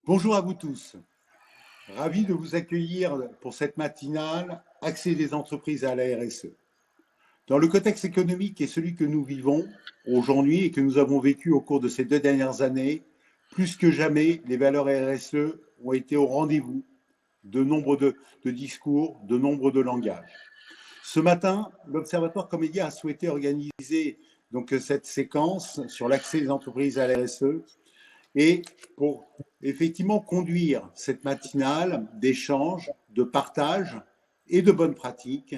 Bonjour à vous tous. Ravi de vous accueillir pour cette matinale Accès des entreprises à la RSE. Dans le contexte économique et celui que nous vivons aujourd'hui et que nous avons vécu au cours de ces 2 dernières années, plus que jamais, les valeurs RSE ont été au rendez-vous de nombre de discours, de nombre de langages. Ce matin, l'Observatoire Comédia a souhaité organiser donc cette séquence sur l'accès des entreprises à la RSE et pour effectivement conduire cette matinale d'échange, de partage et de bonnes pratiques,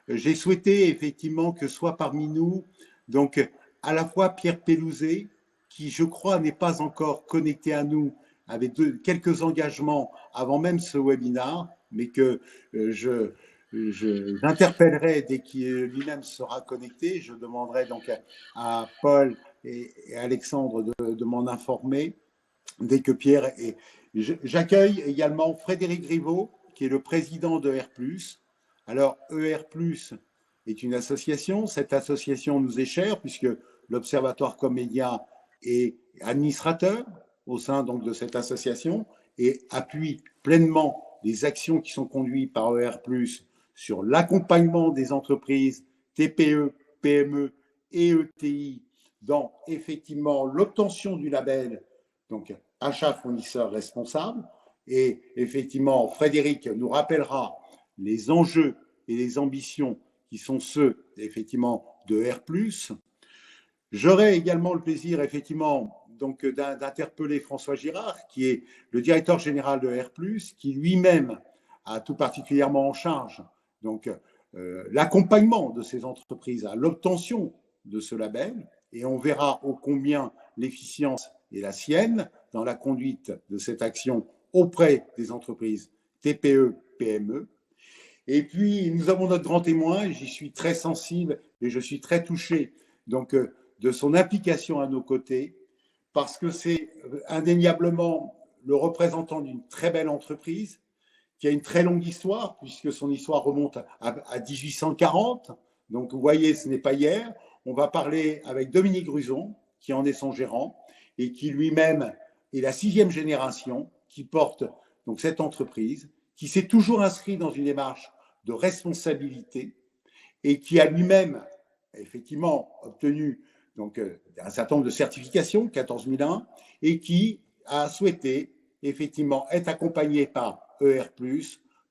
j'ai souhaité effectivement que soit parmi nous donc à la fois Pierre Pelouzet, qui je crois n'est pas encore connecté à nous avec quelques engagements avant même ce webinaire, mais que j'interpellerai dès qu'il lui-même sera connecté. Je demanderai donc à Paul et Alexandre de m'en informer dès que Pierre est. J'accueille également Frédéric Griveaux, qui est le président de R+. Alors, ER+, est une association. Cette association nous est chère, puisque l'Observatoire Comédia est administrateur au sein donc de cette association et appuie pleinement les actions qui sont conduites par ER+, sur l'accompagnement des entreprises TPE, PME et ETI dans effectivement l'obtention du label, donc achat fournisseur responsable. Et effectivement, Frédéric nous rappellera les enjeux et les ambitions qui sont ceux effectivement de R+. J'aurai également le plaisir effectivement donc d'interpeller François Girard, qui est le directeur général de R+, qui lui-même a tout particulièrement en charge donc l'accompagnement de ces entreprises à l'obtention de ce label, et on verra ô combien l'efficience est la sienne dans la conduite de cette action auprès des entreprises TPE, PME. Et puis, nous avons notre grand témoin, et j'y suis très sensible et je suis très touché donc, de son implication à nos côtés, parce que c'est indéniablement le représentant d'une très belle entreprise qui a une très longue histoire, puisque son histoire remonte à 1840. Donc, vous voyez, ce n'est pas hier. On va parler avec Dominique Gruson, qui en est son gérant, et qui lui-même est la 6e génération qui porte donc cette entreprise, qui s'est toujours inscrit dans une démarche de responsabilité et qui a lui-même effectivement obtenu donc un certain nombre de certifications, 14001, et qui a souhaité effectivement être accompagné par ER+,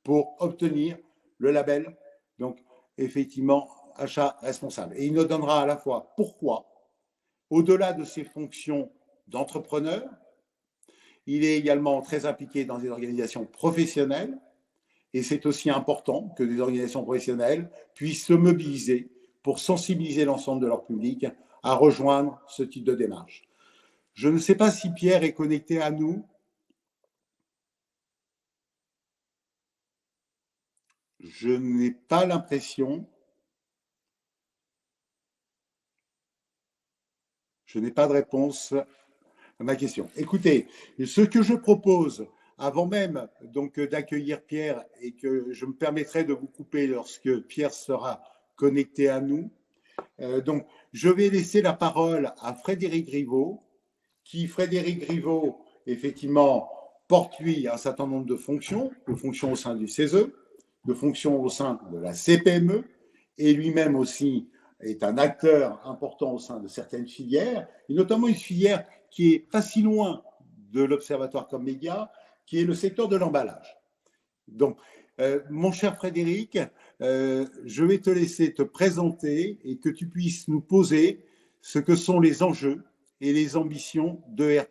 pour obtenir le label, donc effectivement achat responsable. Et il nous donnera à la fois pourquoi, au-delà de ses fonctions d'entrepreneur, il est également très impliqué dans des organisations professionnelles, et c'est aussi important que des organisations professionnelles puissent se mobiliser pour sensibiliser l'ensemble de leur public à rejoindre ce type de démarche. Je ne sais pas si Pierre est connecté à nous. Je n'ai pas l'impression. Je n'ai pas de réponse à ma question. Écoutez, ce que je propose, avant même donc d'accueillir Pierre, et que je me permettrai de vous couper lorsque Pierre sera connecté à nous, donc je vais laisser la parole à Frédéric Griveaux, qui, Frédéric Griveaux, effectivement, porte lui un certain nombre de fonctions au sein du CESE, de fonctions au sein de la CPME, et lui-même aussi est un acteur important au sein de certaines filières, et notamment une filière qui est pas si loin de l'Observatoire Comédia, qui est le secteur de l'emballage. Donc, mon cher Frédéric, je vais te laisser te présenter et que tu puisses nous poser ce que sont les enjeux et les ambitions de R+,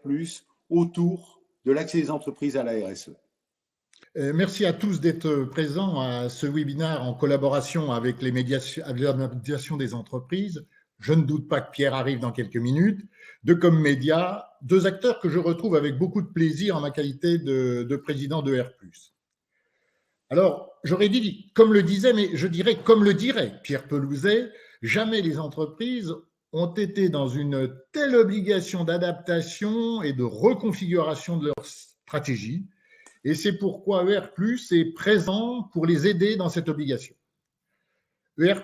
autour de l'accès des entreprises à la RSE. Merci à tous d'être présents à ce webinaire en collaboration avec la médiation des entreprises. Je ne doute pas que Pierre arrive dans quelques minutes. De Commédia, 2 acteurs que je retrouve avec beaucoup de plaisir en ma qualité de président de R+. Alors, j'aurais dit comme le disait, mais je dirais comme le dirait Pierre Pelouzet, jamais les entreprises ont été dans une telle obligation d'adaptation et de reconfiguration de leur stratégie. Et c'est pourquoi ER+, est présent pour les aider dans cette obligation. ER+,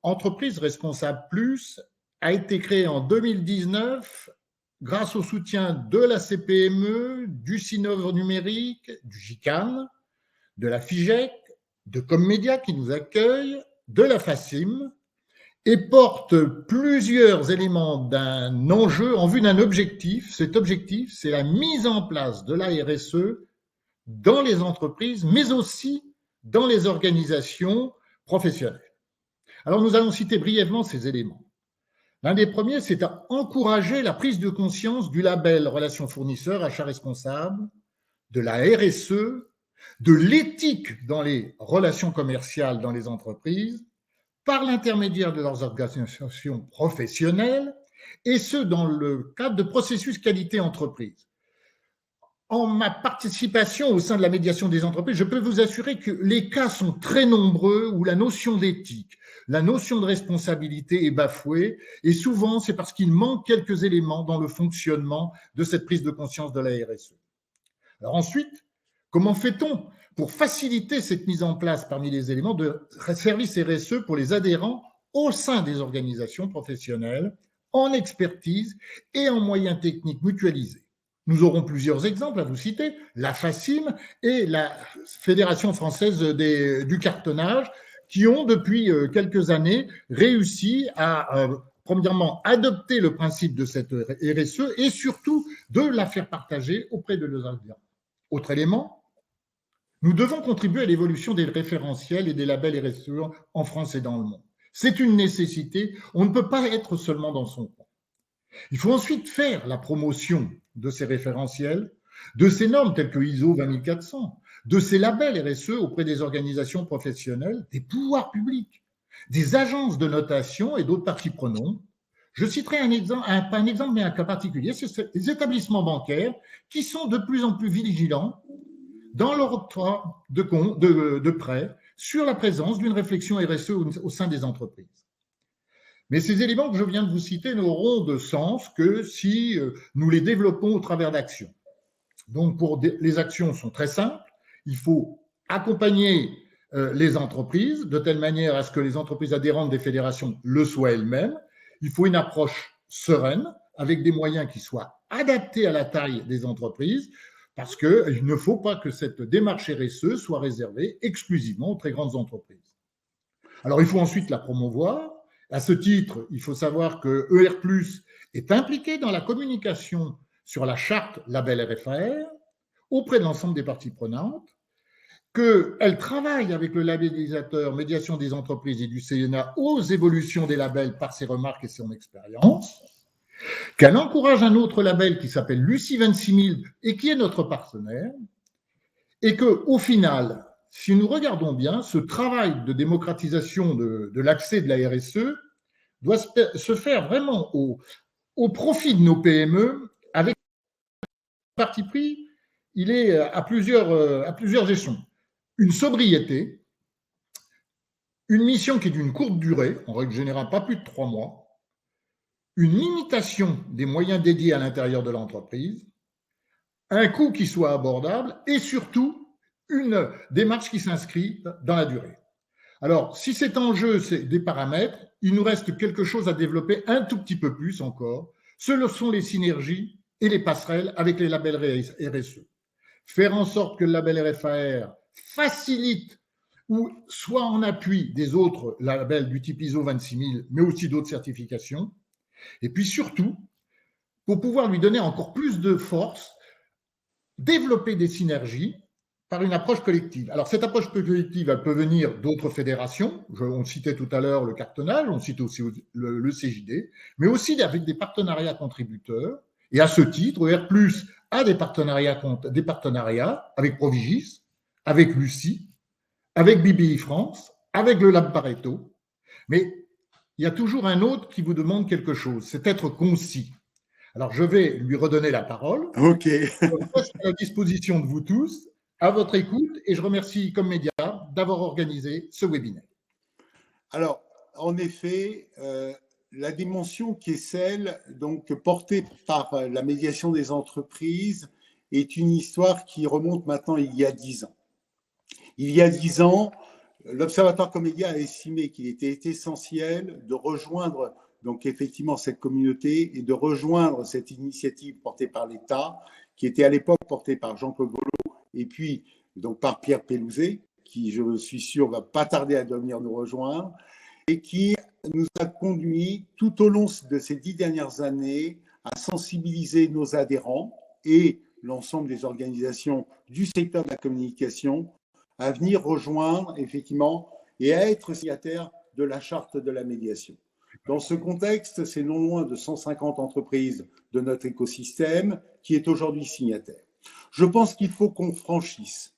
Entreprise Responsable Plus, a été créé en 2019 grâce au soutien de la CPME, du Sinov numérique, du GICAN, de la FIGEC, de Commedia qui nous accueille, de la FACIM, et porte plusieurs éléments d'un enjeu en vue d'un objectif. Cet objectif, c'est la mise en place de la RSE dans les entreprises, mais aussi dans les organisations professionnelles. Alors, nous allons citer brièvement ces éléments. L'un des premiers, c'est à encourager la prise de conscience du label Relations fournisseurs, achats responsables, de la RSE, de l'éthique dans les relations commerciales dans les entreprises, par l'intermédiaire de leurs organisations professionnelles, et ce, dans le cadre de processus qualité entreprise. En ma participation au sein de la médiation des entreprises, je peux vous assurer que les cas sont très nombreux où la notion d'éthique, la notion de responsabilité est bafouée, et souvent c'est parce qu'il manque quelques éléments dans le fonctionnement de cette prise de conscience de la RSE. Alors ensuite, comment fait-on pour faciliter cette mise en place parmi les éléments de services RSE pour les adhérents au sein des organisations professionnelles, en expertise et en moyens techniques mutualisés? Nous aurons plusieurs exemples à vous citer, la FACIM et la Fédération française du cartonnage, qui ont depuis quelques années réussi à, premièrement, adopter le principe de cette RSE et surtout de la faire partager auprès de leurs adhérents. Autre élément, nous devons contribuer à l'évolution des référentiels et des labels RSE en France et dans le monde. C'est une nécessité, on ne peut pas être seulement dans son coin. Il faut ensuite faire la promotion de ces référentiels, de ces normes telles que ISO 20400, de ces labels RSE auprès des organisations professionnelles, des pouvoirs publics, des agences de notation et d'autres parties prenantes. Je citerai un exemple, mais un cas particulier, c'est les établissements bancaires qui sont de plus en plus vigilants dans leur octroi de prêts sur la présence d'une réflexion RSE au sein des entreprises. Mais ces éléments que je viens de vous citer n'auront de sens que si nous les développons au travers d'actions. Donc, les actions sont très simples. Il faut accompagner les entreprises de telle manière à ce que les entreprises adhérentes des fédérations le soient elles-mêmes. Il faut une approche sereine avec des moyens qui soient adaptés à la taille des entreprises parce qu'il ne faut pas que cette démarche RSE soit réservée exclusivement aux très grandes entreprises. Alors, il faut ensuite la promouvoir. À ce titre, il faut savoir que ER+ est impliqué dans la communication sur la charte label RFAR auprès de l'ensemble des parties prenantes, qu'elle travaille avec le labellisateur Médiation des entreprises et du CNA aux évolutions des labels par ses remarques et son expérience, qu'elle encourage un autre label qui s'appelle Lucie 26000 et qui est notre partenaire, et qu'au final, si nous regardons bien, ce travail de démocratisation de l'accès de la RSE doit se faire vraiment au profit de nos PME avec parti pris, il est à plusieurs échelons. Une sobriété, une mission qui est d'une courte durée, en règle générale pas plus de 3 mois, une limitation des moyens dédiés à l'intérieur de l'entreprise, un coût qui soit abordable et surtout une démarche qui s'inscrit dans la durée. Alors, si cet enjeu, c'est des paramètres, il nous reste quelque chose à développer un tout petit peu plus encore. Ce sont les synergies et les passerelles avec les labels RSE. Faire en sorte que le label RFAR facilite ou soit en appui des autres labels du type ISO 26000, mais aussi d'autres certifications. Et puis surtout, pour pouvoir lui donner encore plus de force, développer des synergies par une approche collective. Alors, cette approche collective, elle peut venir d'autres fédérations. On citait tout à l'heure le cartonnage, on cite aussi le CJD, mais aussi avec des partenariats contributeurs. Et à ce titre, ER+ a des partenariats avec Provigis, avec Lucie, avec BBI France, avec le Lab Pareto. Mais il y a toujours un autre qui vous demande quelque chose, c'est être concis. Alors, je vais lui redonner la parole. OK. Je reste à la disposition de vous tous, à votre écoute, et je remercie Commedia d'avoir organisé ce webinaire. Alors, en effet, la dimension qui est celle donc portée par la médiation des entreprises est une histoire qui remonte maintenant il y a 10 ans. Il y a 10 ans, l'Observatoire Commedia a estimé qu'il était essentiel de rejoindre donc effectivement cette communauté et de rejoindre cette initiative portée par l'État, qui était à l'époque portée par Jean-Claude Vollot et puis donc par Pierre Pellouzet, qui je suis sûr va pas tarder à venir nous rejoindre, et qui nous a conduit tout au long de ces 10 dernières années à sensibiliser nos adhérents et l'ensemble des organisations du secteur de la communication à venir rejoindre effectivement et à être signataires de la charte de la médiation. Dans ce contexte, c'est non loin de 150 entreprises de notre écosystème qui est aujourd'hui signataire. Je pense qu'il faut qu'on franchisse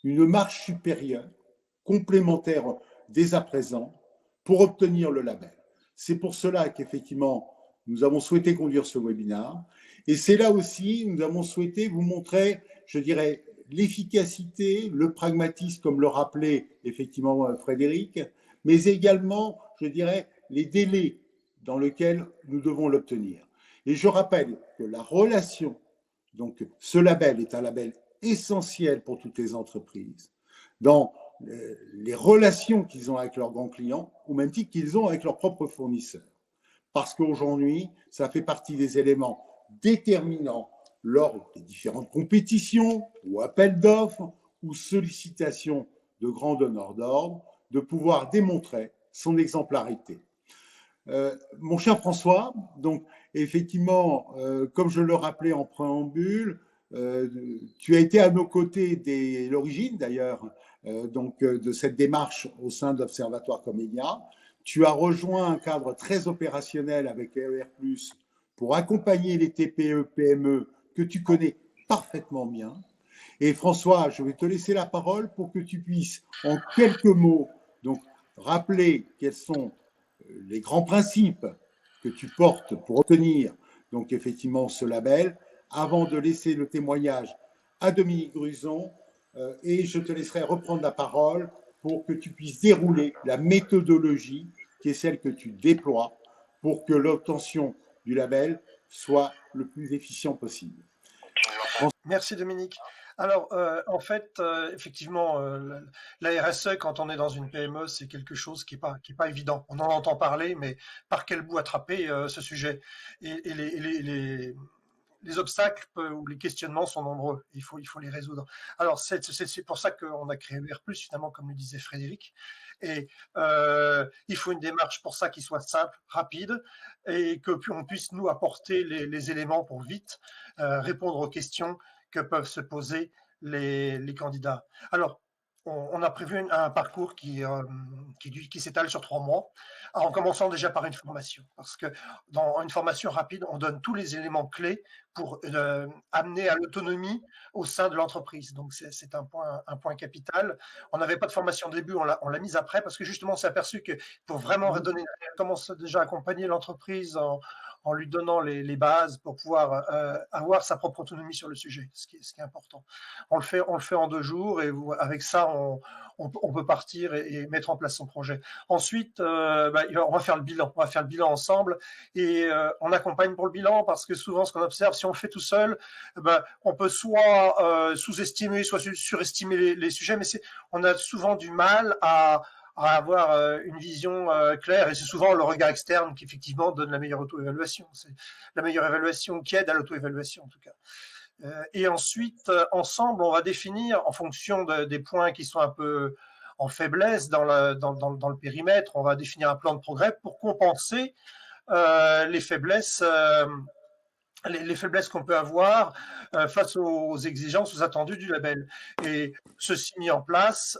une marche supérieure, complémentaire dès à présent, pour obtenir le label. C'est pour cela qu'effectivement, nous avons souhaité conduire ce webinaire. Et c'est là aussi, nous avons souhaité vous montrer, je dirais, l'efficacité, le pragmatisme, comme le rappelait effectivement Frédéric, mais également, je dirais, les délais dans lesquels nous devons l'obtenir. Et je rappelle que la relation, donc ce label est un label essentiel pour toutes les entreprises, dans les relations qu'ils ont avec leurs grands clients, au même titre qu'ils ont avec leurs propres fournisseurs. Parce qu'aujourd'hui, ça fait partie des éléments déterminants lors des différentes compétitions ou appels d'offres ou sollicitations de grands donneurs d'ordre, de pouvoir démontrer son exemplarité. Mon cher François, donc effectivement, comme je le rappelais en préambule, tu as été à nos côtés dès l'origine d'ailleurs de cette démarche au sein d'Observatoire Comédia. Tu as rejoint un cadre très opérationnel avec ER+, pour accompagner les TPE, PME que tu connais parfaitement bien. Et François, je vais te laisser la parole pour que tu puisses, en quelques mots, donc rappeler quels sont les grands principes que tu portes pour obtenir donc effectivement ce label, avant de laisser le témoignage à Dominique Gruson, et je te laisserai reprendre la parole pour que tu puisses dérouler la méthodologie qui est celle que tu déploies pour que l'obtention du label soit le plus efficient possible. Merci Dominique. Alors, en fait, effectivement, la RSE, quand on est dans une PME, c'est quelque chose qui est pas évident. On en entend parler, mais par quel bout attraper ce sujet? Et les obstacles ou les questionnements sont nombreux. Il faut les résoudre. Alors, c'est pour ça qu'on a créé ER+, finalement, comme le disait Frédéric. Et il faut une démarche pour ça qui soit simple, rapide, et que on puisse nous apporter les éléments pour vite répondre aux questions que peuvent se poser les candidats. Alors, on a prévu un parcours qui s'étale sur 3 mois, en commençant déjà par une formation. Parce que dans une formation rapide, on donne tous les éléments clés pour amener à l'autonomie au sein de l'entreprise. Donc, c'est un point capital. On n'avait pas de formation au début, on l'a mise après, parce que justement, on s'est aperçu que pour vraiment redonner, on commence déjà à accompagner l'entreprise en lui donnant les bases pour pouvoir avoir sa propre autonomie sur le sujet, ce qui est important. On le fait en 2 jours et avec ça, on peut partir et mettre en place son projet. Ensuite, on va faire le bilan. On va faire le bilan ensemble et on accompagne pour le bilan parce que souvent, ce qu'on observe, si on le fait tout seul, on peut soit sous-estimer, soit surestimer les sujets, mais on a souvent du mal à avoir une vision claire et c'est souvent le regard externe qui effectivement donne la meilleure auto-évaluation. C'est la meilleure évaluation qui aide à l'auto-évaluation en tout cas. Et ensuite, ensemble, on va définir en fonction des points qui sont un peu en faiblesse dans le périmètre, on va définir un plan de progrès pour compenser les faiblesses qu'on peut avoir face aux exigences, aux attendus du label. Et ceci mis en place,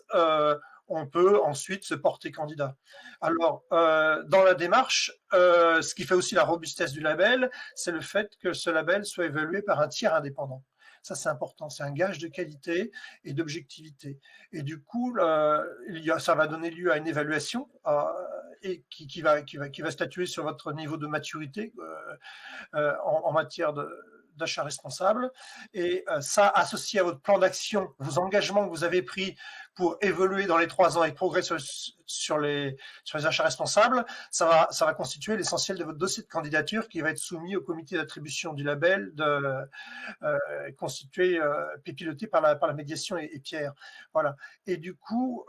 on peut ensuite se porter candidat. Alors, dans la démarche, ce qui fait aussi la robustesse du label, c'est le fait que ce label soit évalué par un tiers indépendant. Ça, c'est important. C'est un gage de qualité et d'objectivité. Et du coup, ça va donner lieu à une évaluation et qui va statuer sur votre niveau de maturité en matière d'achat responsable. Et ça, associé à votre plan d'action, vos engagements que vous avez pris pour évoluer dans les 3 ans et progresser sur les achats responsables, ça va constituer l'essentiel de votre dossier de candidature qui va être soumis au comité d'attribution du label constitué et piloté par la médiation et Pierre. Voilà. Et du coup,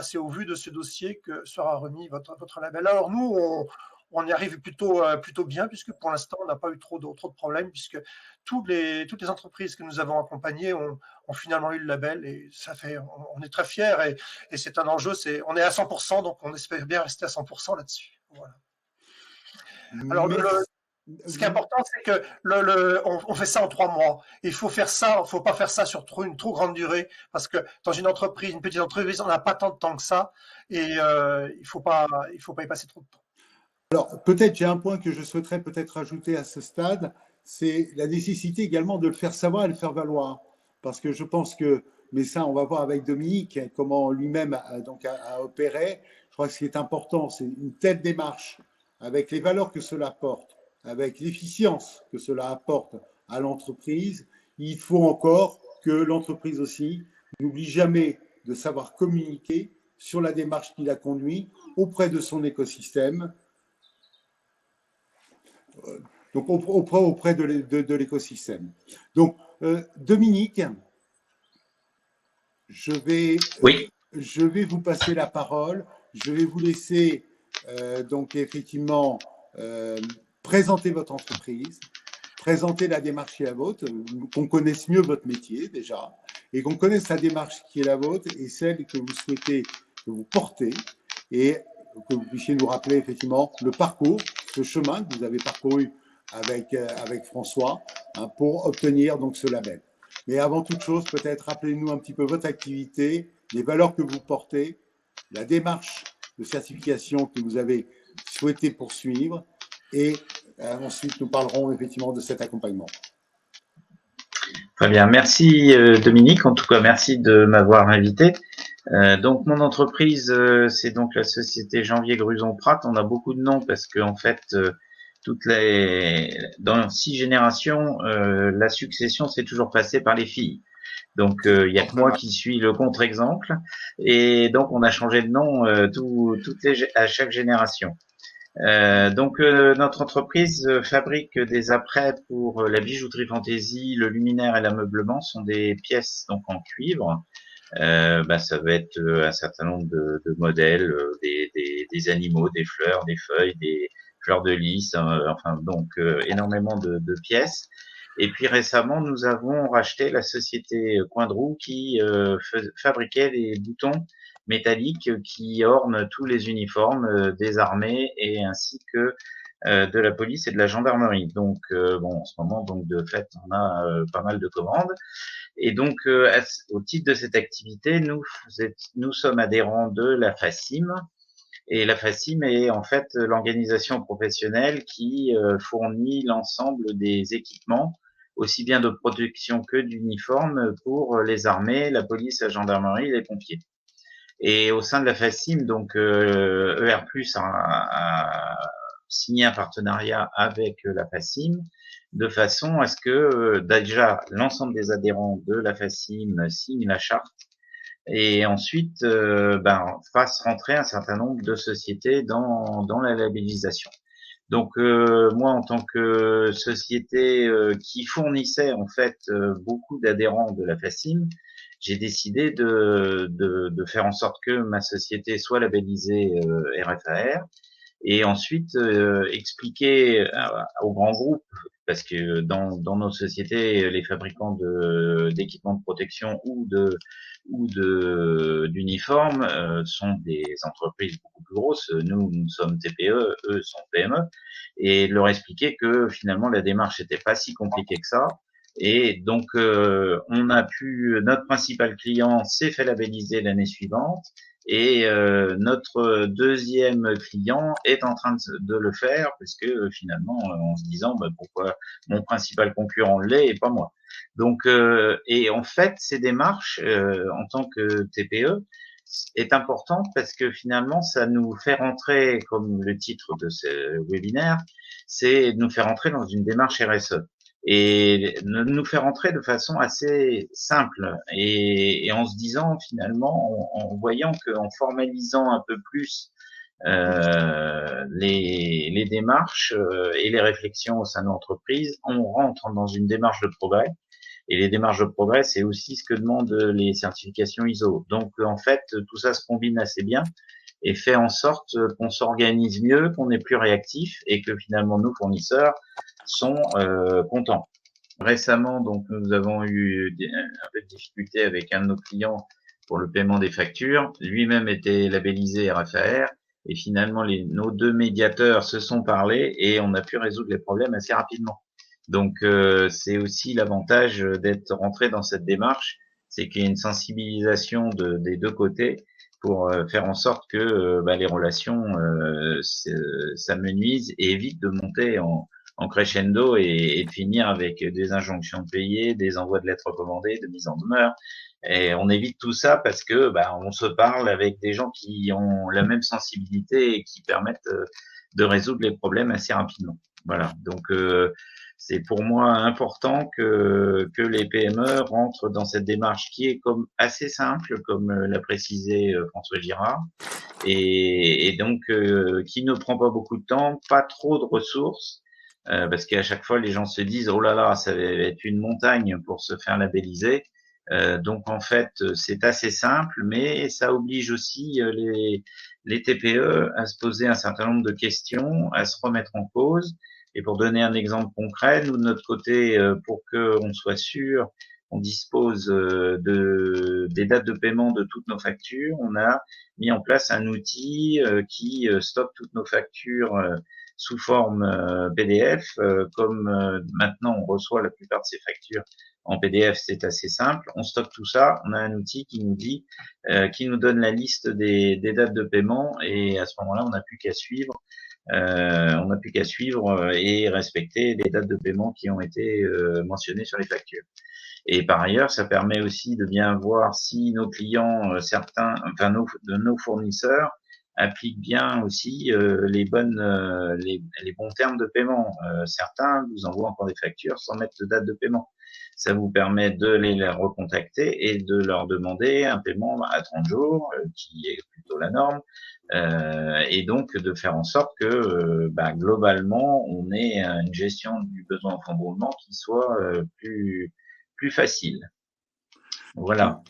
c'est au vu de ce dossier que sera remis votre label. Alors nous, on y arrive plutôt bien, puisque pour l'instant, on n'a pas eu trop de problèmes, puisque toutes les entreprises que nous avons accompagnées ont finalement eu le label, et on est très fiers, et c'est un enjeu, on est à 100%, donc on espère bien rester à 100% là-dessus. Voilà. Alors, ce qui est important, c'est que on fait ça en 3 mois. Il faut pas faire ça sur une trop grande durée, parce que dans une petite entreprise, on n'a pas tant de temps que ça, et il faut pas y passer trop de temps. Alors, peut-être, j'ai un point que je souhaiterais peut-être ajouter à ce stade, c'est la nécessité également de le faire savoir et le faire valoir. Parce que je pense que, mais ça, on va voir avec Dominique comment lui-même a opéré. Je crois que ce qui est important, c'est une telle démarche avec les valeurs que cela apporte, avec l'efficience que cela apporte à l'entreprise. Il faut encore que l'entreprise aussi n'oublie jamais de savoir communiquer sur la démarche qu'il a conduite auprès de son écosystème, donc auprès de l'écosystème. Donc, Dominique, je vais vous passer la parole. Je vais vous laisser donc effectivement présenter votre entreprise, présenter la démarche qui est la vôtre, qu'on connaisse mieux votre métier déjà, et qu'on connaisse la démarche qui est la vôtre et celle que vous souhaitez, que vous portez, et que vous puissiez nous rappeler effectivement le parcours, ce chemin que vous avez parcouru avec François, hein, pour obtenir donc ce label. Mais avant toute chose, peut-être rappelez-nous un petit peu votre activité, les valeurs que vous portez, la démarche de certification que vous avez souhaité poursuivre, et ensuite nous parlerons effectivement de cet accompagnement. Très bien, merci Dominique, en tout cas merci de m'avoir invité. Donc mon entreprise, c'est donc la société Janvier Gruson Prat. On a beaucoup de noms parce que en fait, dans 6 générations, la succession s'est toujours passée par les filles. Donc il y a que moi qui suis le contre-exemple, et donc on a changé de nom à chaque génération. Donc notre entreprise fabrique des apprêts pour la bijouterie fantaisie, le luminaire et l'ameublement. Sont des pièces donc en cuivre. Ça va être un certain nombre de modèles, des animaux, des fleurs, des feuilles, des fleurs de lys, enfin donc énormément de pièces. Et puis récemment, nous avons racheté la société Coin de Roue qui fabriquait les boutons métalliques qui ornent tous les uniformes des armées et ainsi que de la police et de la gendarmerie. Donc en ce moment, donc de fait, on a pas mal de commandes. Et donc au titre de cette activité, nous sommes adhérents de la FACIM. Et la FACIM est en fait l'organisation professionnelle qui fournit l'ensemble des équipements, aussi bien de protection que d'uniforme, pour les armées, la police, la gendarmerie, les pompiers. Et au sein de la FACIM, donc ER+ a signé un partenariat avec la FACIM, de façon à ce que déjà l'ensemble des adhérents de la FACIM signent la charte, et ensuite fasse rentrer un certain nombre de sociétés dans la labellisation. Donc moi, en tant que société qui fournissait en fait beaucoup d'adhérents de la FACIM, j'ai décidé de faire en sorte que ma société soit labellisée RFAR, et ensuite expliquer aux grands groupes, parce que dans nos sociétés, les fabricants d'équipements de protection ou d'uniformes sont des entreprises beaucoup plus grosses. Nous sommes TPE, eux sont PME, et leur expliquer que finalement la démarche n'était pas si compliquée que ça. Et donc notre principal client s'est fait labelliser l'année suivante, et notre deuxième client est en train de le faire, parce que finalement en se disant pourquoi mon principal concurrent l'est et pas moi. Donc et en fait ces démarches en tant que TPE est importante, parce que finalement ça nous fait rentrer, comme le titre de ce webinaire, c'est nous faire rentrer dans une démarche RSE, et nous faire entrer de façon assez simple, et en se disant finalement, en voyant qu'en formalisant un peu plus les démarches et les réflexions au sein de l'entreprise, on rentre dans une démarche de progrès. Et les démarches de progrès, c'est aussi ce que demandent les certifications ISO. Donc en fait, tout ça se combine assez bien. et fait en sorte qu'on s'organise mieux, qu'on est plus réactif et que finalement nos fournisseurs sont contents. Récemment, donc, nous avons eu un peu de difficulté avec un de nos clients pour le paiement des factures. Lui-même était labellisé RFAR et finalement, nos deux médiateurs se sont parlé et on a pu résoudre les problèmes assez rapidement. Donc, c'est aussi l'avantage d'être rentré dans cette démarche, c'est qu'il y a une sensibilisation des deux côtés pour faire en sorte que les relations s'amenuisent et évitent de monter en crescendo et de finir avec des injonctions de payer, des envois de lettres recommandées, de mise en demeure. Et on évite tout ça parce que on se parle avec des gens qui ont la même sensibilité et qui permettent de résoudre les problèmes assez rapidement. Voilà. Donc c'est pour moi important que les PME rentrent dans cette démarche qui est comme assez simple, comme l'a précisé François Girard, et donc qui ne prend pas beaucoup de temps, pas trop de ressources. Parce qu'à chaque fois, les gens se disent oh là là, ça va être une montagne pour se faire labelliser. Donc en fait, c'est assez simple, mais ça oblige aussi les TPE à se poser un certain nombre de questions, à se remettre en cause. Et pour donner un exemple concret, nous de notre côté, pour qu'on soit sûr, on dispose des dates de paiement de toutes nos factures. On a mis en place un outil qui stocke toutes nos factures sous forme PDF. Comme maintenant on reçoit la plupart de ces factures en PDF, c'est assez simple. On stocke tout ça. On a un outil qui nous dit, qui nous donne la liste des dates de paiement, et à ce moment-là, on n'a plus qu'à suivre. Et respecter les dates de paiement qui ont été mentionnées sur les factures. Et par ailleurs, ça permet aussi de bien voir si nos clients, nos fournisseurs appliquent bien aussi les bons termes de paiement. Certains vous envoient encore des factures sans mettre de date de paiement. Ça vous permet de les recontacter et de leur demander un paiement à 30 jours, qui est plutôt la norme, et donc de faire en sorte que globalement, on ait une gestion du besoin en fonds de roulement qui soit plus facile. Voilà.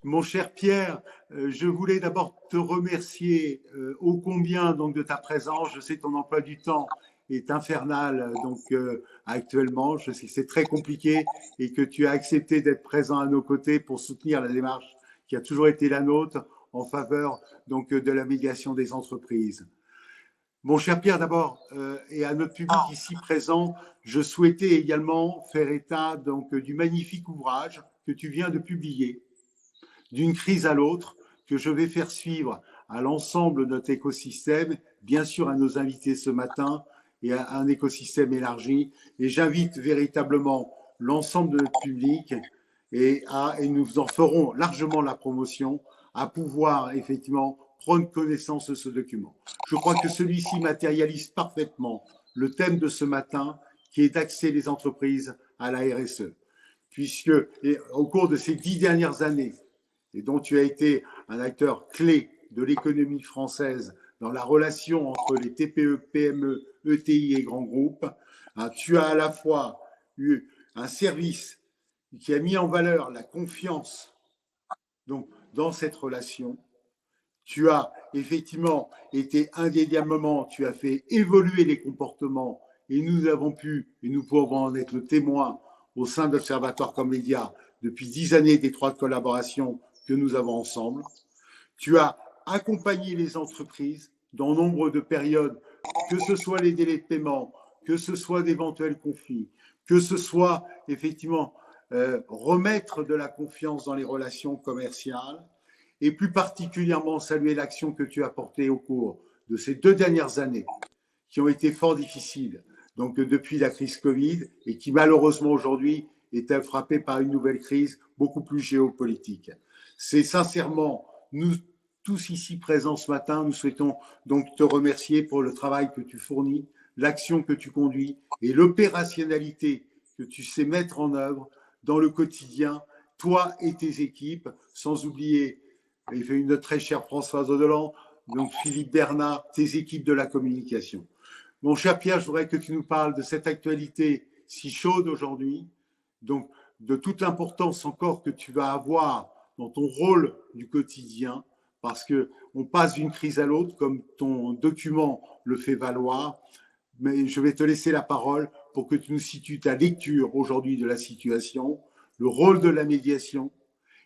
Mon cher Pierre, je voulais d'abord te remercier ô combien donc de ta présence. Je sais que ton emploi du temps est infernal donc actuellement. Je sais que c'est très compliqué et que tu as accepté d'être présent à nos côtés pour soutenir la démarche qui a toujours été la nôtre en faveur donc de la médiation des entreprises. Mon cher Pierre, d'abord, et à notre public ici présent, je souhaitais également faire état donc du magnifique ouvrage que tu viens de publier, d'une crise à l'autre, que je vais faire suivre à l'ensemble de notre écosystème, bien sûr à nos invités ce matin et à un écosystème élargi. Et j'invite véritablement l'ensemble de notre public et nous en ferons largement la promotion, à pouvoir effectivement prendre connaissance de ce document. Je crois que celui-ci matérialise parfaitement le thème de ce matin, qui est d'axer les entreprises à la RSE. Puisque au cours de ces 10 dernières années, et dont tu as été un acteur clé de l'économie française dans la relation entre les TPE, PME, ETI et grands groupes, tu as à la fois eu un service qui a mis en valeur la confiance donc, dans cette relation. Tu as effectivement été indéniablement, tu as fait évoluer les comportements et nous avons pu, et nous pouvons en être le témoin au sein d'Observatoire Comédia depuis 10 années d'étroite collaboration que nous avons ensemble. Tu as accompagné les entreprises dans nombre de périodes, que ce soit les délais de paiement, que ce soit d'éventuels conflits, que ce soit effectivement remettre de la confiance dans les relations commerciales, et plus particulièrement saluer l'action que tu as portée au cours de ces 2 dernières années, qui ont été fort difficiles, donc depuis la crise Covid, et qui malheureusement aujourd'hui est frappée par une nouvelle crise beaucoup plus géopolitique. C'est sincèrement, nous tous ici présents ce matin, nous souhaitons donc te remercier pour le travail que tu fournis, l'action que tu conduis et l'opérationnalité que tu sais mettre en œuvre dans le quotidien, toi et tes équipes, sans oublier notre très chère Françoise Audelan, donc Philippe Bernard, tes équipes de la communication. Mon cher Pierre, je voudrais que tu nous parles de cette actualité si chaude aujourd'hui, donc de toute l'importance encore que tu vas avoir dans ton rôle du quotidien, parce qu'on passe d'une crise à l'autre, comme ton document le fait valoir. Mais je vais te laisser la parole pour que tu nous situes ta lecture aujourd'hui de la situation, le rôle de la médiation,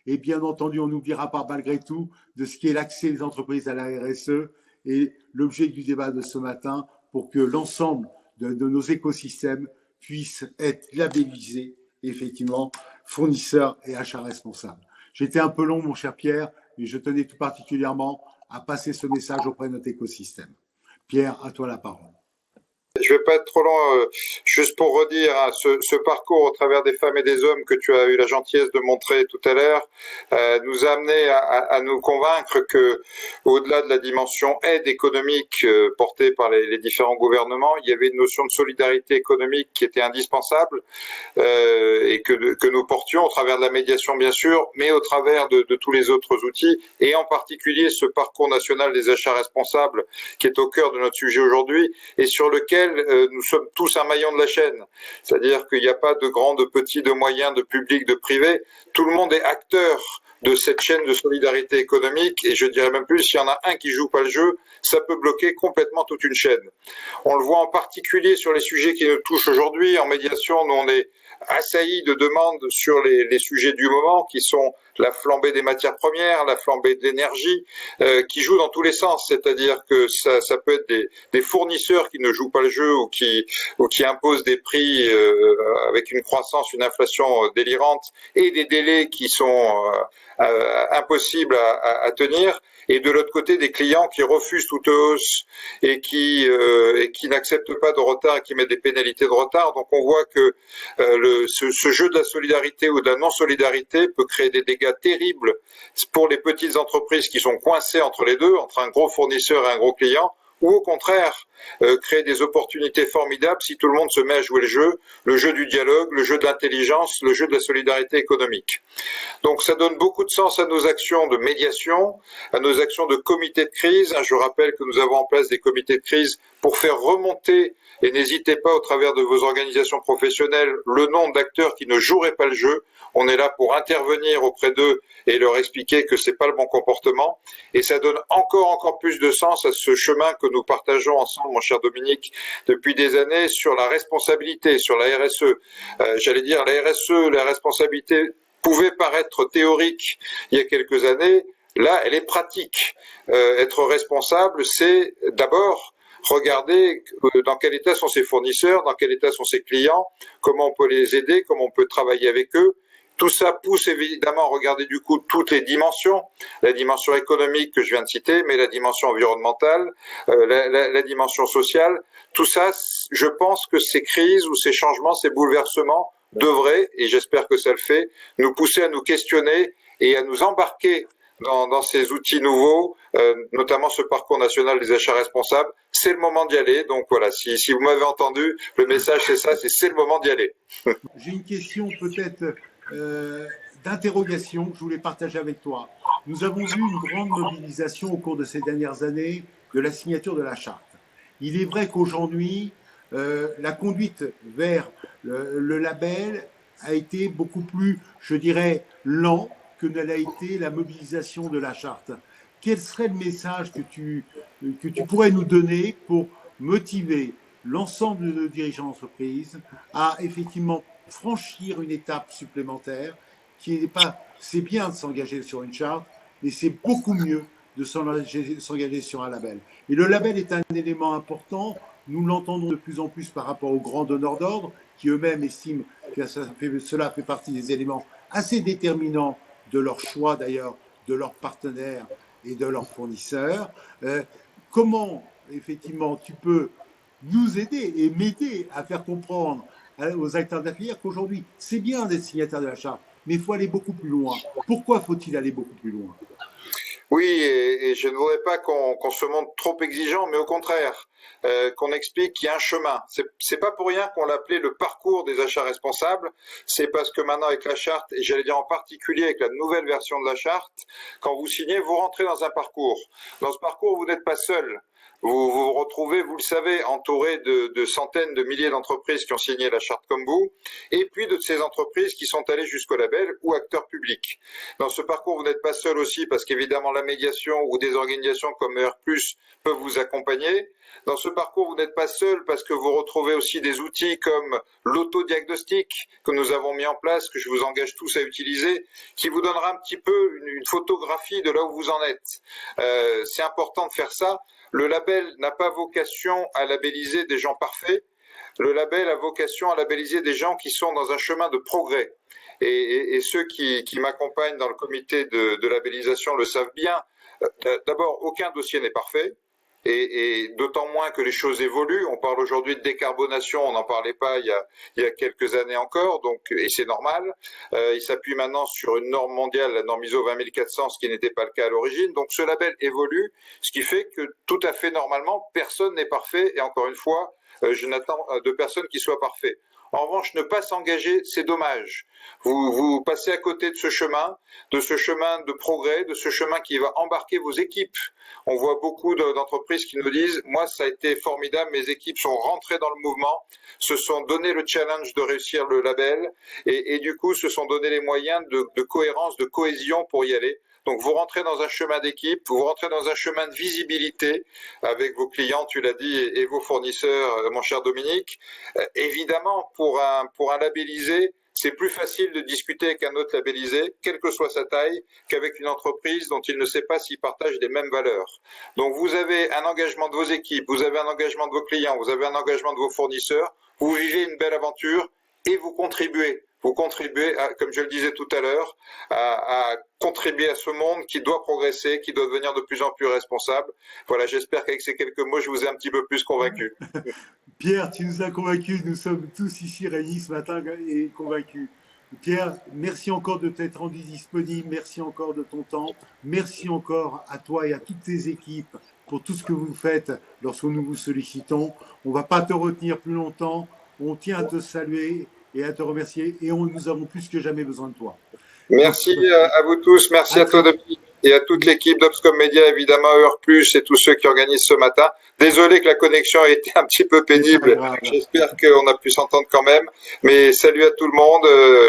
et bien entendu, on n'oubliera pas malgré tout de ce qui est l'accès des entreprises à la RSE et l'objet du débat de ce matin pour que l'ensemble de nos écosystèmes puissent être labellisés, effectivement, fournisseurs et achats responsables. J'étais un peu long, mon cher Pierre, mais je tenais tout particulièrement à passer ce message auprès de notre écosystème. Pierre, à toi la parole. Je vais pas être trop long, juste pour redire hein, ce parcours au travers des femmes et des hommes que tu as eu la gentillesse de montrer tout à l'heure nous a amené à nous convaincre que, au-delà de la dimension aide économique portée par les différents gouvernements, il y avait une notion de solidarité économique qui était indispensable et que nous portions au travers de la médiation bien sûr, mais au travers de tous les autres outils et en particulier ce parcours national des achats responsables qui est au cœur de notre sujet aujourd'hui et sur lequel nous sommes tous un maillon de la chaîne. C'est-à-dire qu'il n'y a pas de grands, de petits, de moyens, de publics, de privés. Tout le monde est acteur de cette chaîne de solidarité économique et je dirais même plus, s'il y en a un qui joue pas le jeu, ça peut bloquer complètement toute une chaîne. On le voit en particulier sur les sujets qui nous touchent aujourd'hui. En médiation, nous on est assaillis de demandes sur les sujets du moment qui sont la flambée des matières premières, la flambée de l'énergie, qui jouent dans tous les sens. C'est-à-dire que ça peut être des fournisseurs qui ne jouent pas le jeu ou qui imposent des prix avec une croissance, une inflation délirante et des délais qui sont impossibles à tenir. Et de l'autre côté, des clients qui refusent toute hausse et qui n'acceptent pas de retard et qui mettent des pénalités de retard. Donc on voit que ce jeu de la solidarité ou de la non-solidarité peut créer des dégâts terribles pour les petites entreprises qui sont coincées entre les deux, entre un gros fournisseur et un gros client, ou au contraire créer des opportunités formidables si tout le monde se met à jouer le jeu du dialogue, le jeu de l'intelligence, le jeu de la solidarité économique. Donc ça donne beaucoup de sens à nos actions de médiation, à nos actions de comité de crise. Je rappelle que nous avons en place des comités de crise pour faire remonter, et n'hésitez pas au travers de vos organisations professionnelles, le nombre d'acteurs qui ne joueraient pas le jeu. On est là pour intervenir auprès d'eux et leur expliquer que c'est pas le bon comportement. Et ça donne encore plus de sens à ce chemin que nous partageons ensemble, mon cher Dominique, depuis des années sur la responsabilité, sur la RSE. J'allais dire, la RSE, la responsabilité pouvait paraître théorique il y a quelques années. Là, elle est pratique. Être responsable, c'est d'abord regarder dans quel état sont ses fournisseurs, dans quel état sont ses clients, comment on peut les aider, comment on peut travailler avec eux. Tout ça pousse évidemment à regarder du coup toutes les dimensions, la dimension économique que je viens de citer, mais la dimension environnementale, la dimension sociale. Tout ça, je pense que ces crises ou ces changements, ces bouleversements devraient, et j'espère que ça le fait, nous pousser à nous questionner et à nous embarquer dans ces outils nouveaux, notamment ce parcours national des achats responsables. C'est le moment d'y aller. Donc voilà, si vous m'avez entendu, le message c'est ça, c'est le moment d'y aller. J'ai une question peut-être d'interrogation que je voulais partager avec toi. Nous avons vu une grande mobilisation au cours de ces dernières années de la signature de la charte. Il est vrai qu'aujourd'hui, la conduite vers le label a été beaucoup plus, je dirais, lent que ne l'a été la mobilisation de la charte. Quel serait le message que tu pourrais nous donner pour motiver l'ensemble de nos dirigeants d'entreprise à effectivement franchir une étape supplémentaire qui n'est pas, c'est bien de s'engager sur une charte, mais c'est beaucoup mieux de s'engager sur un label. Et le label est un élément important. Nous l'entendons de plus en plus par rapport aux grands donneurs d'ordre qui eux-mêmes estiment que cela fait partie des éléments assez déterminants de leur choix d'ailleurs, de leurs partenaires et de leurs fournisseurs. Comment effectivement tu peux nous aider et m'aider à faire comprendre aux acteurs de la filière qu'aujourd'hui c'est bien d'être signataire de la charte, mais il faut aller beaucoup plus loin. Pourquoi faut-il aller beaucoup plus loin? Oui, et je ne voudrais pas qu'on se montre trop exigeant, mais au contraire, qu'on explique qu'il y a un chemin. C'est pas pour rien qu'on l'appelait le parcours des achats responsables. C'est parce que maintenant avec la charte, et j'allais dire en particulier avec la nouvelle version de la charte, quand vous signez, vous rentrez dans un parcours. Dans ce parcours, vous n'êtes pas seul. vous vous retrouvez, vous le savez, entouré de centaines de milliers d'entreprises qui ont signé la charte comme vous, et puis de ces entreprises qui sont allées jusqu'au label ou acteurs publics. Dans ce parcours, vous n'êtes pas seul aussi, parce qu'évidemment la médiation ou des organisations comme ER+, peuvent vous accompagner. Dans ce parcours, vous n'êtes pas seul parce que vous retrouvez aussi des outils comme l'autodiagnostic que nous avons mis en place, que je vous engage tous à utiliser, qui vous donnera un petit peu une photographie de là où vous en êtes. C'est important de faire ça. Le label n'a pas vocation à labelliser des gens parfaits. Le label a vocation à labelliser des gens qui sont dans un chemin de progrès. Et ceux qui m'accompagnent dans le comité de labellisation le savent bien. D'abord, aucun dossier n'est parfait. Et d'autant moins que les choses évoluent. On parle aujourd'hui de décarbonation, on n'en parlait pas il y a quelques années encore, donc, et c'est normal. Il s'appuie maintenant sur une norme mondiale, la norme ISO 20400, ce qui n'était pas le cas à l'origine. Donc ce label évolue, ce qui fait que tout à fait normalement, personne n'est parfait. Et encore une fois, je n'attends de personne qui soit parfait. En revanche, ne pas s'engager, c'est dommage. Vous passez à côté de ce chemin de progrès, de ce chemin qui va embarquer vos équipes. On voit beaucoup d'entreprises qui nous disent, moi, ça a été formidable, mes équipes sont rentrées dans le mouvement, se sont donné le challenge de réussir le label et du coup, se sont donné les moyens de cohérence, de cohésion pour y aller. Donc, vous rentrez dans un chemin d'équipe, vous rentrez dans un chemin de visibilité avec vos clients, tu l'as dit, et vos fournisseurs, mon cher Dominique. Évidemment, pour un labellisé, c'est plus facile de discuter avec un autre labellisé, quelle que soit sa taille, qu'avec une entreprise dont il ne sait pas s'ils partagent les mêmes valeurs. Donc, vous avez un engagement de vos équipes, vous avez un engagement de vos clients, vous avez un engagement de vos fournisseurs, vous vivez une belle aventure et vous contribuez. Vous contribuez, comme je le disais tout à l'heure, à contribuer à ce monde qui doit progresser, qui doit devenir de plus en plus responsable. Voilà, j'espère qu'avec ces quelques mots, je vous ai un petit peu plus convaincu. Pierre, tu nous as convaincus. Nous sommes tous ici réunis ce matin et convaincus. Pierre, merci encore de t'être rendu disponible. Merci encore de ton temps. Merci encore à toi et à toutes tes équipes pour tout ce que vous faites lorsque nous vous sollicitons. On ne va pas te retenir plus longtemps. On tient à te saluer et à te remercier. Et nous avons plus que jamais besoin de toi. Merci à vous tous. Merci à toi, Dominique, et à toute l'équipe d'Obscom Media, évidemment, Heure Plus et tous ceux qui organisent ce matin. Désolé que la connexion a été un petit peu pénible. J'espère qu'on a pu s'entendre quand même. Mais salut à tout le monde.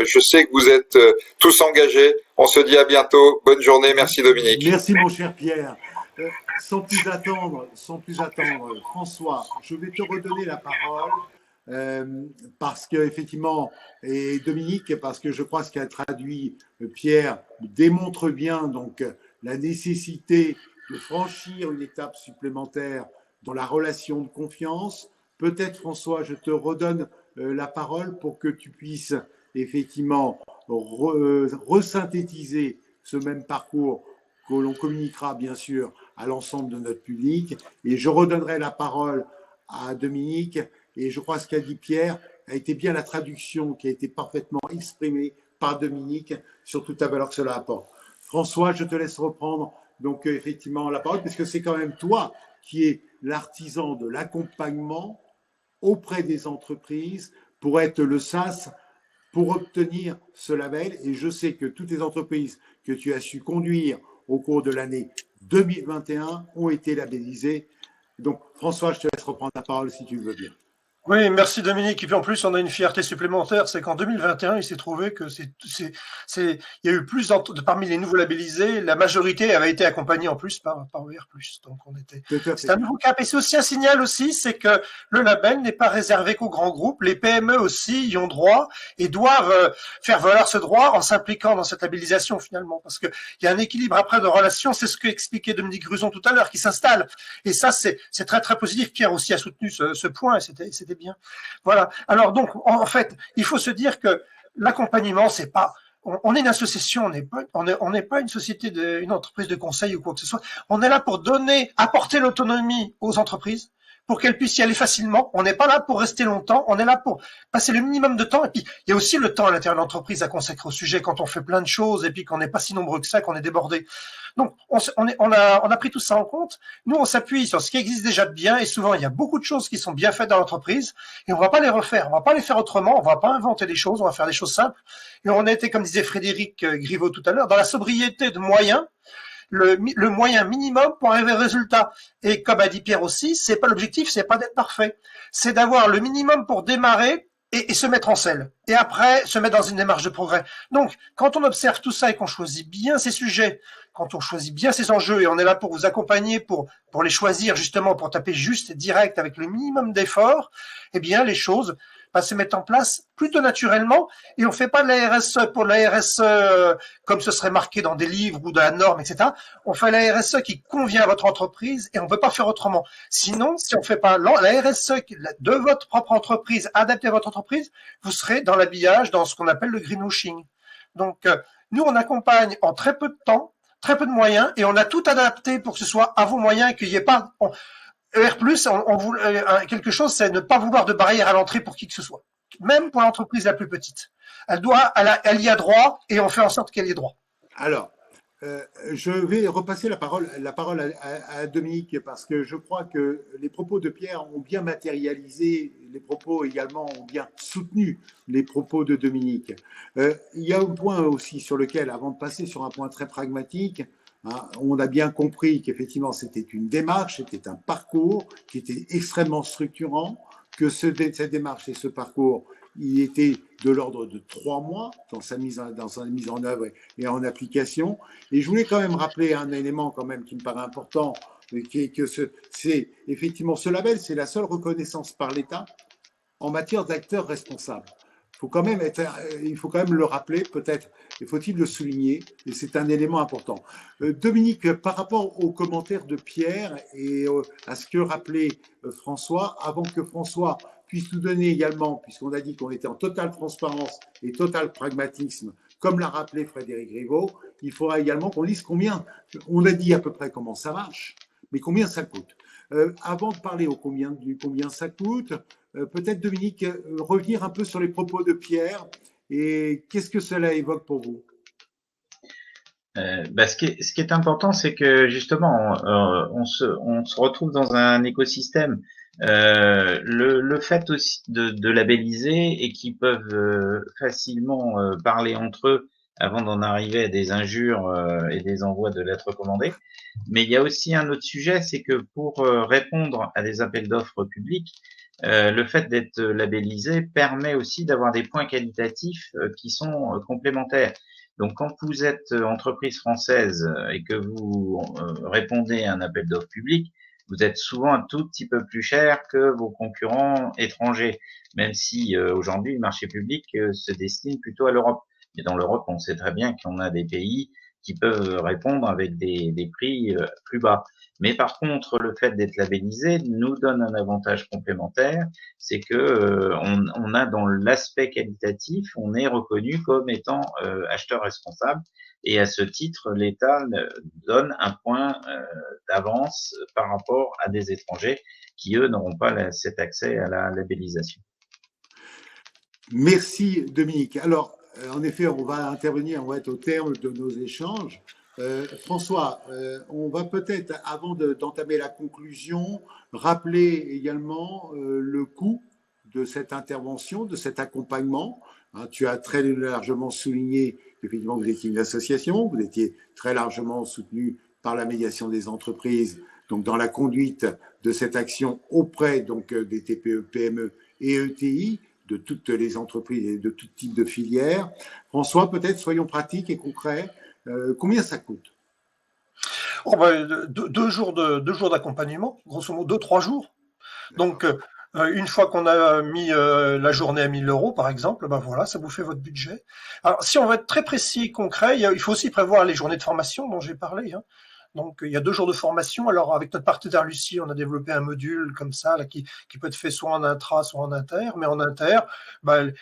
Je sais que vous êtes tous engagés. On se dit à bientôt. Bonne journée. Merci, Dominique. Merci, mon cher Pierre. Sans plus attendre, François, je vais te redonner la parole. Parce qu'effectivement, et Dominique, parce que je crois ce qu'a traduit Pierre démontre bien donc la nécessité de franchir une étape supplémentaire dans la relation de confiance. Peut-être, François, je te redonne la parole pour que tu puisses effectivement resynthétiser ce même parcours que l'on communiquera bien sûr à l'ensemble de notre public. Et je redonnerai la parole à Dominique. Et je crois que ce qu'a dit Pierre a été bien la traduction qui a été parfaitement exprimée par Dominique sur toute la valeur que cela apporte. François, je te laisse reprendre donc effectivement la parole, parce que c'est quand même toi qui es l'artisan de l'accompagnement auprès des entreprises pour être le SAS, pour obtenir ce label. Et je sais que toutes les entreprises que tu as su conduire au cours de l'année 2021 ont été labellisées. Donc François, je te laisse reprendre la parole si tu le veux bien. Oui, merci Dominique. Et puis en plus, on a une fierté supplémentaire, c'est qu'en 2021, il s'est trouvé que il y a eu plus parmi les nouveaux labellisés, la majorité avait été accompagnée en plus par ER+. Donc c'est un nouveau cap. Et c'est aussi un signal aussi, c'est que le label n'est pas réservé qu'aux grands groupes. Les PME aussi y ont droit et doivent faire valoir ce droit en s'impliquant dans cette labellisation finalement, parce que il y a un équilibre après de relations. C'est ce que expliquait Dominique Gruson tout à l'heure, qui s'installe. Et ça, c'est très très positif. Pierre aussi a soutenu ce point. Et c'était bien. Voilà. Alors donc, en fait, il faut se dire que l'accompagnement, c'est pas. On est une association, on n'est pas une société, une entreprise de conseil ou quoi que ce soit. On est là pour apporter l'autonomie aux entreprises, pour qu'elles puissent y aller facilement. On n'est pas là pour rester longtemps, on est là pour passer le minimum de temps. Et puis, il y a aussi le temps à l'intérieur de l'entreprise à consacrer au sujet quand on fait plein de choses et puis qu'on n'est pas si nombreux que ça, qu'on est débordé. Donc, on a pris tout ça en compte. Nous, on s'appuie sur ce qui existe déjà de bien et souvent, il y a beaucoup de choses qui sont bien faites dans l'entreprise et on va pas les refaire. On va pas les faire autrement. On va pas inventer des choses. On va faire des choses simples. Et on a été, comme disait Frédéric Griveaux tout à l'heure, dans la sobriété de moyens le moyen minimum pour arriver au résultat. Et comme a dit Pierre aussi, c'est pas l'objectif, c'est pas d'être parfait. C'est d'avoir le minimum pour démarrer et se mettre en selle. Et après, se mettre dans une démarche de progrès. Donc, quand on observe tout ça et qu'on choisit bien ces sujets, quand on choisit bien ces enjeux et on est là pour vous accompagner, pour les choisir justement, pour taper juste et direct avec le minimum d'efforts, eh bien, les choses se mettent en place plutôt naturellement et on fait pas de la RSE pour la RSE comme ce serait marqué dans des livres ou dans la norme, etc. On fait la RSE qui convient à votre entreprise et on peut pas faire autrement. Sinon, si on fait pas la RSE de votre propre entreprise, adaptée à votre entreprise, vous serez dans l'habillage, dans ce qu'on appelle le greenwashing. Donc, nous, on accompagne en très peu de temps, très peu de moyens et on a tout adapté pour que ce soit à vos moyens et qu'il n'y ait pas... ER+, quelque chose, c'est ne pas vouloir de barrière à l'entrée pour qui que ce soit. Même pour l'entreprise la plus petite. Elle y a droit et on fait en sorte qu'elle y ait droit. Alors, je vais repasser la parole à Dominique parce que je crois que les propos de Pierre ont bien matérialisé, les propos également ont bien soutenu les propos de Dominique. Il y a un point aussi sur lequel, avant de passer sur un point très pragmatique, on a bien compris qu'effectivement c'était une démarche, c'était un parcours qui était extrêmement structurant, que cette démarche et ce parcours, il était de l'ordre de 3 mois dans sa mise en œuvre et en application. Et je voulais quand même rappeler un élément quand même qui me paraît important, c'est effectivement ce label, c'est la seule reconnaissance par l'État en matière d'acteurs responsables. Il faut quand même le rappeler, peut-être, et faut-il le souligner, et c'est un élément important. Dominique, par rapport aux commentaires de Pierre et à ce que rappelait François, avant que François puisse nous donner également, puisqu'on a dit qu'on était en totale transparence et total pragmatisme, comme l'a rappelé Frédéric Rivaud, il faudra également qu'on dise combien, on a dit à peu près comment ça marche, mais combien ça coûte. Avant de parler du combien ça coûte, peut-être Dominique, revenir un peu sur les propos de Pierre et qu'est-ce que cela évoque pour vous? Ce qui est important, c'est que justement, on se retrouve dans un écosystème. Le fait aussi de labelliser et qui peuvent facilement parler entre eux avant d'en arriver à des injures et des envois de lettres recommandées. Mais il y a aussi un autre sujet, c'est que pour répondre à des appels d'offres publics, le fait d'être labellisé permet aussi d'avoir des points qualitatifs qui sont complémentaires. Donc, quand vous êtes entreprise française et que vous répondez à un appel d'offres public, vous êtes souvent un tout petit peu plus cher que vos concurrents étrangers, même si aujourd'hui le marché public se destine plutôt à l'Europe. Mais dans l'Europe, on sait très bien qu'on a des pays qui peuvent répondre avec des prix plus bas. Mais par contre, le fait d'être labellisé nous donne un avantage complémentaire, c'est que on a dans l'aspect qualitatif, on est reconnu comme étant acheteur responsable, et à ce titre, l'État donne un point d'avance par rapport à des étrangers qui, eux, n'auront pas cet accès à la labellisation. Merci Dominique. Alors, en effet, on va intervenir, on va être au terme de nos échanges. François, on va peut-être, avant d'entamer la conclusion, rappeler également le coût de cette intervention, de cet accompagnement. Tu as très largement souligné qu'effectivement vous étiez une association, vous étiez très largement soutenu par la médiation des entreprises, donc dans la conduite de cette action auprès donc des TPE, PME et ETI, de toutes les entreprises et de tout type de filières. François, peut-être soyons pratiques et concrets. Combien ça coûte? Deux jours d'accompagnement, grosso modo 2-3 jours. Donc, une fois qu'on a mis la journée à 1 000 euros, par exemple, ben voilà, ça vous fait votre budget. Alors, si on va être très précis et concret, il faut aussi prévoir les journées de formation dont j'ai parlé. Donc, il y a 2 jours de formation. Alors, avec notre partenaire Lucie, on a développé un module comme ça là, qui peut être fait soit en intra, soit en inter. Mais en inter,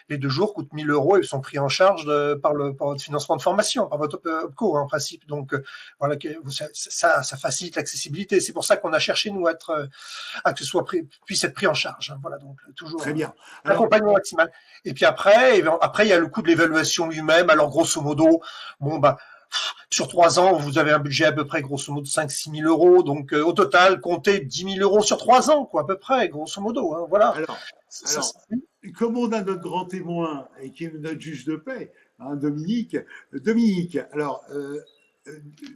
les 2 jours coûtent 1 000 euros et sont pris en charge par votre financement de formation, par votre OPCO en principe. Donc, voilà, ça facilite l'accessibilité. C'est pour ça qu'on a cherché, nous, à que ce soit puisse être pris en charge. Voilà, donc toujours très bien. L'accompagnement maximal. Et puis après, il y a le coût de l'évaluation lui-même. Alors, grosso modo, sur 3 ans, vous avez un budget à peu près, grosso modo, de 5-6 000 euros. Donc, au total, comptez 10 000 euros sur 3 ans, quoi, à peu près, grosso modo. Voilà. Alors, comme on a notre grand témoin et qui est notre juge de paix, Dominique. Dominique, alors,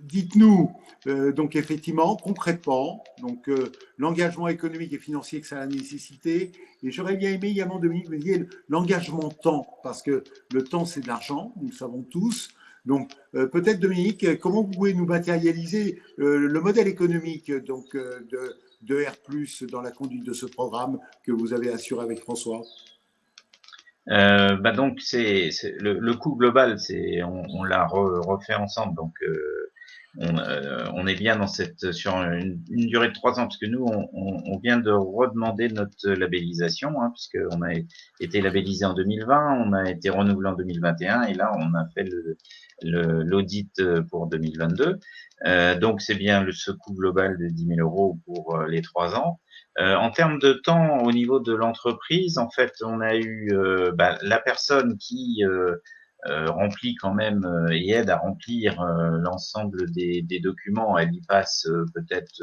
dites-nous, donc effectivement, concrètement, donc l'engagement économique et financier que ça a nécessité. Et j'aurais bien aimé également, Dominique, me dire l'engagement temps, parce que le temps, c'est de l'argent, nous le savons tous. Donc, peut-être, Dominique, comment vous pouvez nous matérialiser le modèle économique donc, de R+, dans la conduite de ce programme que vous avez assuré avec François? Donc le coût global, on l'a refait ensemble, donc on est bien sur une durée de 3 ans, parce que nous on vient de redemander notre labellisation, hein, puisque on a été labellisé en 2020, on a été renouvelé en 2021 et là on a fait l'audit pour 2022. Donc c'est bien ce coût global de 10 000 euros pour les 3 ans. En termes de temps, au niveau de l'entreprise, en fait, on a eu la personne qui remplit quand même et aide à remplir l'ensemble des documents. Elle y passe peut-être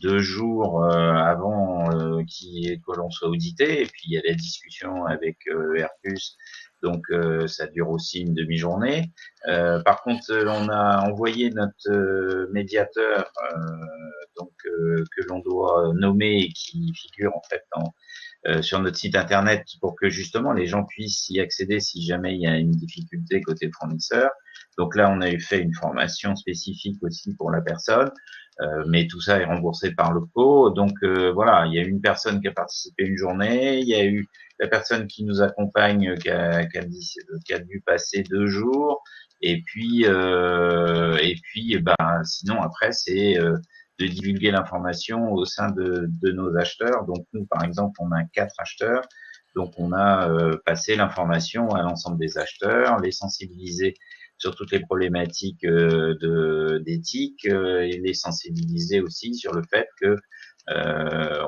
2 jours avant que l'on soit audité, et puis il y a la discussion avec Airbus, donc ça dure aussi une demi-journée. Par contre, on a envoyé notre médiateur, donc que l'on doit nommer et qui figure en fait sur notre site internet pour que justement les gens puissent y accéder si jamais il y a une difficulté côté fournisseur. Donc là, on a fait une formation spécifique aussi pour la personne, mais tout ça est remboursé par l'OPCO. Donc voilà, il y a une personne qui a participé une journée, il y a eu la personne qui nous accompagne qui a dû passer 2 jours, et puis sinon après c'est de divulguer l'information au sein de nos acheteurs. Donc nous, par exemple, on a 4 acheteurs, donc on a passé l'information à l'ensemble des acheteurs, les sensibiliser sur toutes les problématiques d'éthique, et les sensibiliser aussi sur le fait que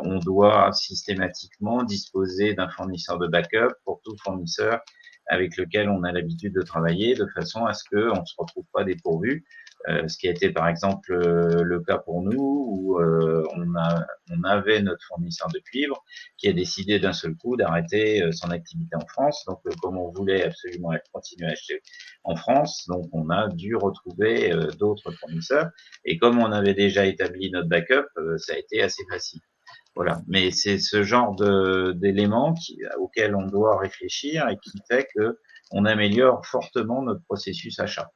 on doit systématiquement disposer d'un fournisseur de backup pour tout fournisseur avec lequel on a l'habitude de travailler, de façon à ce qu'on ne se retrouve pas dépourvu. Ce qui a été par exemple le cas pour nous, où on avait notre fournisseur de cuivre qui a décidé d'un seul coup d'arrêter son activité en France. Donc comme on voulait absolument continuer à acheter en France, donc on a dû retrouver d'autres fournisseurs, et comme on avait déjà établi notre backup, ça a été assez facile. Voilà, mais c'est ce genre d'éléments auxquels on doit réfléchir et qui fait que on améliore fortement notre processus achat.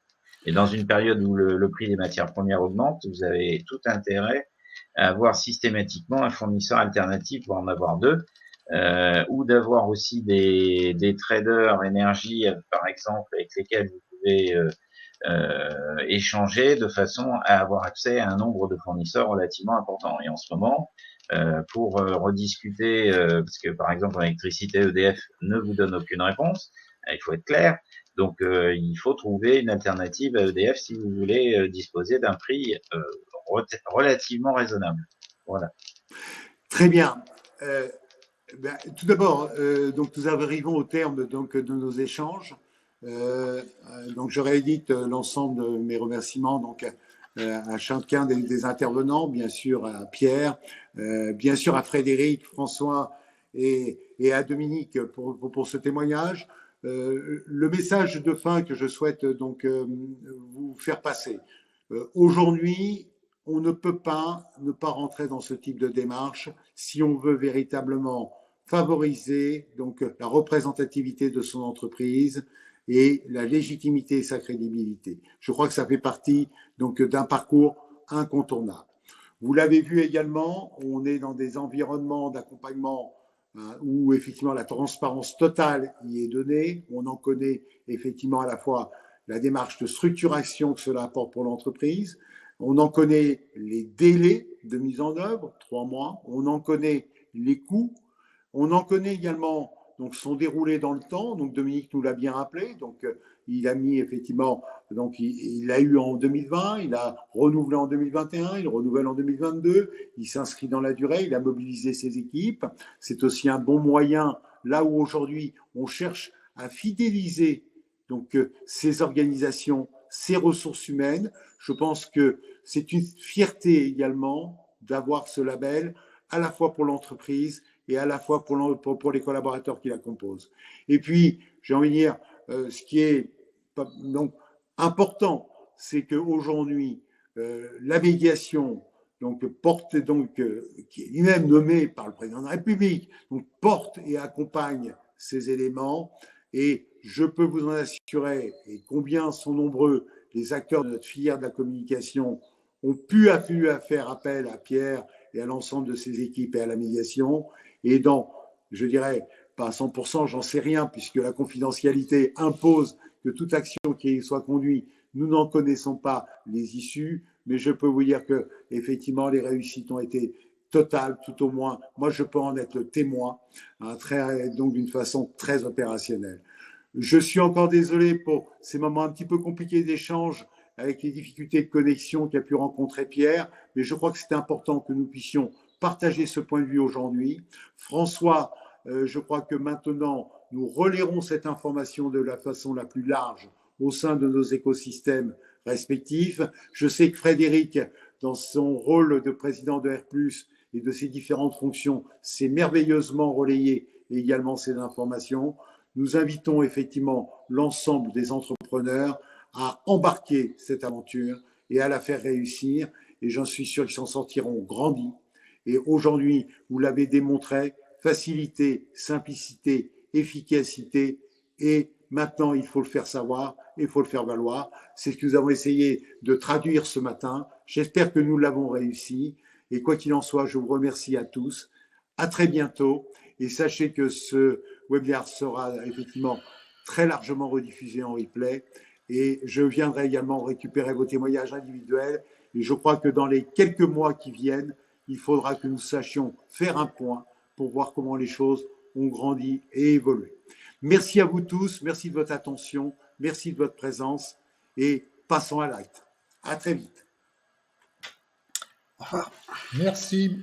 Et dans une période où le prix des matières premières augmente, vous avez tout intérêt à avoir systématiquement un fournisseur alternatif, voire en avoir 2, ou d'avoir aussi des traders énergie, par exemple, avec lesquels vous pouvez échanger de façon à avoir accès à un nombre de fournisseurs relativement important. Et en ce moment, pour rediscuter, parce que par exemple l'électricité EDF ne vous donne aucune réponse, il faut être clair. Donc il faut trouver une alternative à EDF si vous voulez disposer d'un prix relativement raisonnable. Voilà. Très bien. Tout d'abord, donc nous arrivons au terme donc de nos échanges. Donc je réédite l'ensemble de mes remerciements donc à chacun des intervenants, bien sûr à Pierre, bien sûr à Frédéric, François et à Dominique pour ce témoignage. Le message de fin que je souhaite donc vous faire passer. Aujourd'hui, on ne peut pas ne pas rentrer dans ce type de démarche si on veut véritablement favoriser donc la représentativité de son entreprise et la légitimité et sa crédibilité. Je crois que ça fait partie donc d'un parcours incontournable. Vous l'avez vu également, on est dans des environnements d'accompagnement où effectivement la transparence totale y est donnée. On en connaît effectivement à la fois la démarche de structuration que cela apporte pour l'entreprise. On en connaît les délais de mise en œuvre, 3 mois. On en connaît les coûts. On en connaît également donc son déroulé dans le temps. Donc Dominique nous l'a bien rappelé. Donc il a mis effectivement, donc il l'a eu en 2020, il a renouvelé en 2021, il renouvelle en 2022. Il s'inscrit dans la durée, il a mobilisé ses équipes. C'est aussi un bon moyen là où aujourd'hui on cherche à fidéliser donc ces organisations, ces ressources humaines. Je pense que c'est une fierté également d'avoir ce label à la fois pour l'entreprise et à la fois pour les collaborateurs qui la composent. Et puis, j'ai envie de dire, ce qui est donc important, c'est qu'aujourd'hui, la médiation, donc qui est lui-même nommé par le président de la République, donc porte et accompagne ces éléments. Et je peux vous en assurer, et combien sont nombreux les acteurs de notre filière de la communication ont pu faire appel à Pierre et à l'ensemble de ses équipes et à la médiation. Et je dirais, pas à 100%, j'en sais rien, puisque la confidentialité impose que toute action qui soit conduite, nous n'en connaissons pas les issues, mais je peux vous dire que effectivement les réussites ont été totales, tout au moins. Moi, je peux en être le témoin, donc d'une façon très opérationnelle. Je suis encore désolé pour ces moments un petit peu compliqués d'échange avec les difficultés de connexion qu'a pu rencontrer Pierre, mais je crois que c'est important que nous puissions partager ce point de vue aujourd'hui. François, je crois que maintenant, nous relayerons cette information de la façon la plus large au sein de nos écosystèmes respectifs. Je sais que Frédéric, dans son rôle de président de R+, et de ses différentes fonctions, s'est merveilleusement relayé également ces informations. Nous invitons effectivement l'ensemble des entrepreneurs à embarquer cette aventure et à la faire réussir. Et j'en suis sûr qu'ils s'en sortiront grandis. Et aujourd'hui, vous l'avez démontré, facilité, simplicité, efficacité. Et maintenant, il faut le faire savoir, il faut le faire valoir. C'est ce que nous avons essayé de traduire ce matin. J'espère que nous l'avons réussi. Et quoi qu'il en soit, je vous remercie à tous. À très bientôt. Et sachez que ce webinaire sera effectivement très largement rediffusé en replay. Et je viendrai également récupérer vos témoignages individuels. Et je crois que dans les quelques mois qui viennent, il faudra que nous sachions faire un point pour voir comment les choses ont grandi et évolué. Merci à vous tous. Merci de votre attention. Merci de votre présence. Et passons à l'acte. À très vite. Au revoir. Merci.